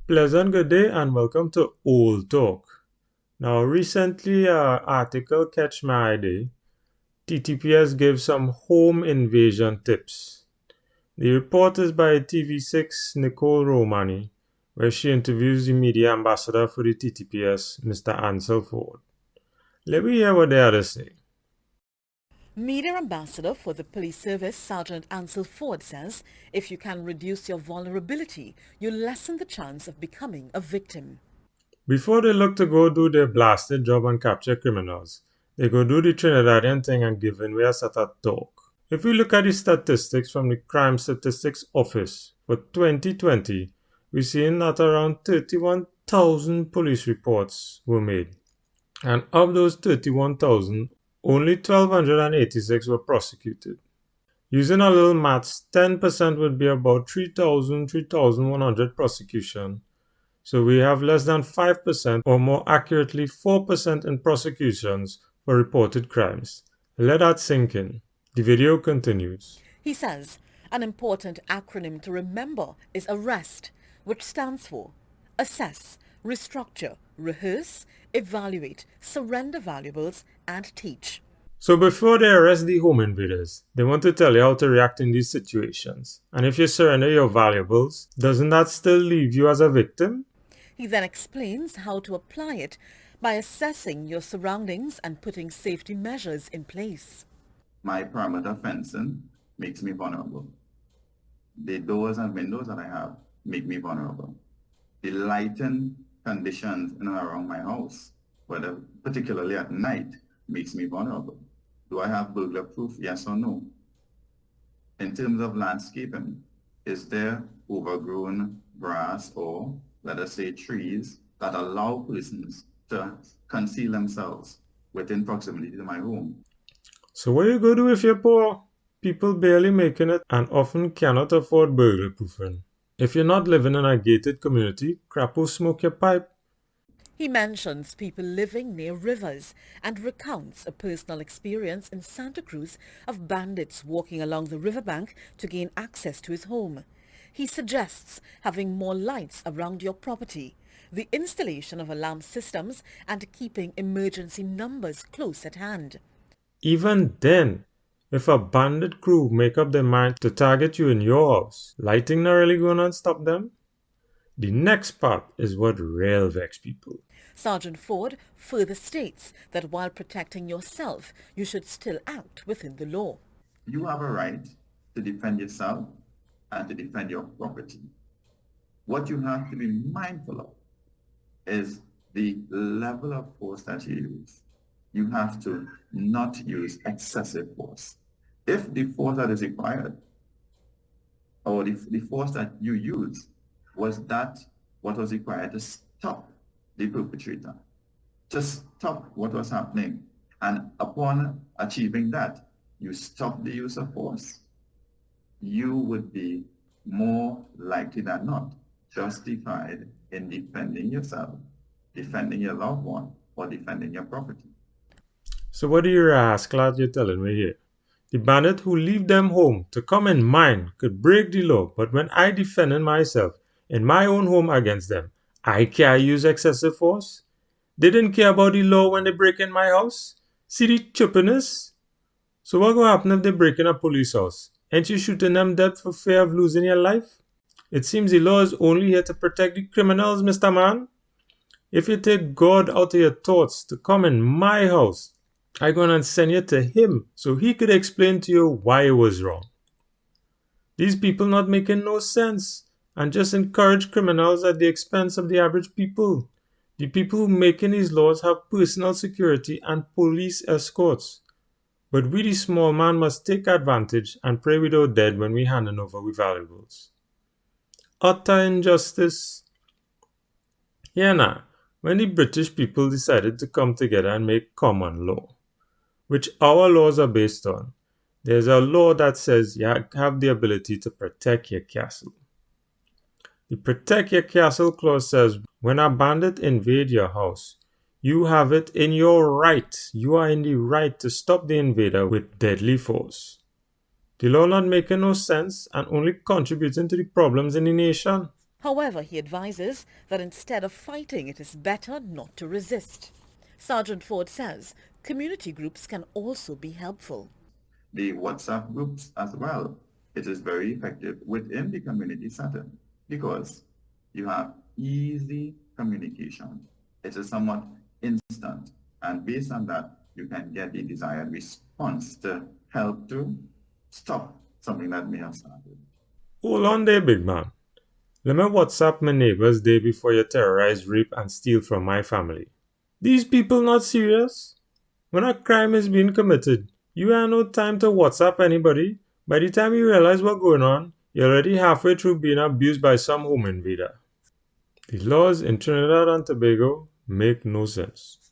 Pleasant good day and welcome to Old Talk. Now, recently, an article catch my eye. TTPS gives some home invasion tips. The report is by TV6 Nicole Romani, where she interviews the media ambassador for the TTPS, Mr. Ansel Ford. Let me hear what they had to say. Media ambassador for the police service, Sergeant Ansel Ford, says if you can reduce your vulnerability, you lessen the chance of becoming a victim. Before they look to go do their blasted job and capture criminals, they go do the Trinidadian thing and give in we a set of talk. If we look at the statistics from the Crime Statistics Office for 2020, we're seeing that around 31,000 police reports were made. And of those 31,000, only 1,286 were prosecuted. Using a little maths, 10% would be about 3,000, 3,100 prosecution. So we have less than 5%, or more accurately 4% in prosecutions for reported crimes. Let that sink in. The video continues. He says an important acronym to remember is ARREST, which stands for Assess, Restructure, Rehearse, Evaluate, Surrender Valuables, and Teach. So before they arrest the home invaders, they want to tell you how to react in these situations. And if you surrender your valuables, doesn't that still leave you as a victim? He then explains how to apply it by assessing your surroundings and putting safety measures in place. My perimeter fencing makes me vulnerable. The doors and windows that I have make me vulnerable. The lighting conditions in and around my house, whether particularly at night, makes me vulnerable. Do I have burglar proof? Yes or no? In terms of landscaping, is there overgrown grass or, let us say, trees that allow persons to conceal themselves within proximity to my home? So what you go do if you're poor? People barely making it and often cannot afford burglar proofing. If you're not living in a gated community, crapo smoke your pipe. He mentions people living near rivers and recounts a personal experience in Santa Cruz of bandits walking along the riverbank to gain access to his home. He suggests having more lights around your property, the installation of alarm systems, and keeping emergency numbers close at hand. Even then, if a bandit crew make up their mind to target you in your house, lighting not really gonna stop them? The next part is what real vex people. Sergeant Ford further states that while protecting yourself, you should still act within the law. You have a right to defend yourself and to defend your property. What you have to be mindful of is the level of force that you use. You have to not use excessive force. If the force that is required or the force that you use was that what was required to stop the perpetrator, to stop what was happening, and upon achieving that, you stop the use of force, you would be more likely than not justified in defending yourself, defending your loved one, or defending your property. So what do you rascal you're telling me here? The bandit who leave them home to come in mine could break the law, but when I defended myself in my own home against them, I can't use excessive force? They didn't care about the law when they break in my house? See the chippiness? So what gonna happen if they break in a police house? Ain't you shooting them dead for fear of losing your life? It seems the law is only here to protect the criminals, Mr. Man. If you take God out of your thoughts to come in my house, I'm gonna send you to him so he could explain to you why it was wrong. These people not making no sense and just encourage criminals at the expense of the average people. The people who making these laws have personal security and police escorts. But we the small man must take advantage and pray we don't dead when we handing over we valuables. Utter injustice. Yeah, nah. When the British people decided to come together and make common law, which our laws are based on, there's a law that says you have the ability to protect your castle. The Protect Your Castle clause says when a bandit invade your house, you have it in your right. You are in the right to stop the invader with deadly force. The law not making no sense and only contributing to the problems in the nation. However, he advises that instead of fighting, it is better not to resist. Sergeant Ford says community groups can also be helpful. The WhatsApp groups as well. It is very effective within the community setting because you have easy communication. It is somewhat instant, and based on that, you can get the desired response to help to stop something that may have started. Hold on there, big man. Let me WhatsApp my neighbors day before you terrorize, rape, and steal from my family. These people not serious? When a crime is being committed, you have no time to WhatsApp anybody. By the time you realize what's going on, you're already halfway through being abused by some home invader. The laws in Trinidad and Tobago make no sense.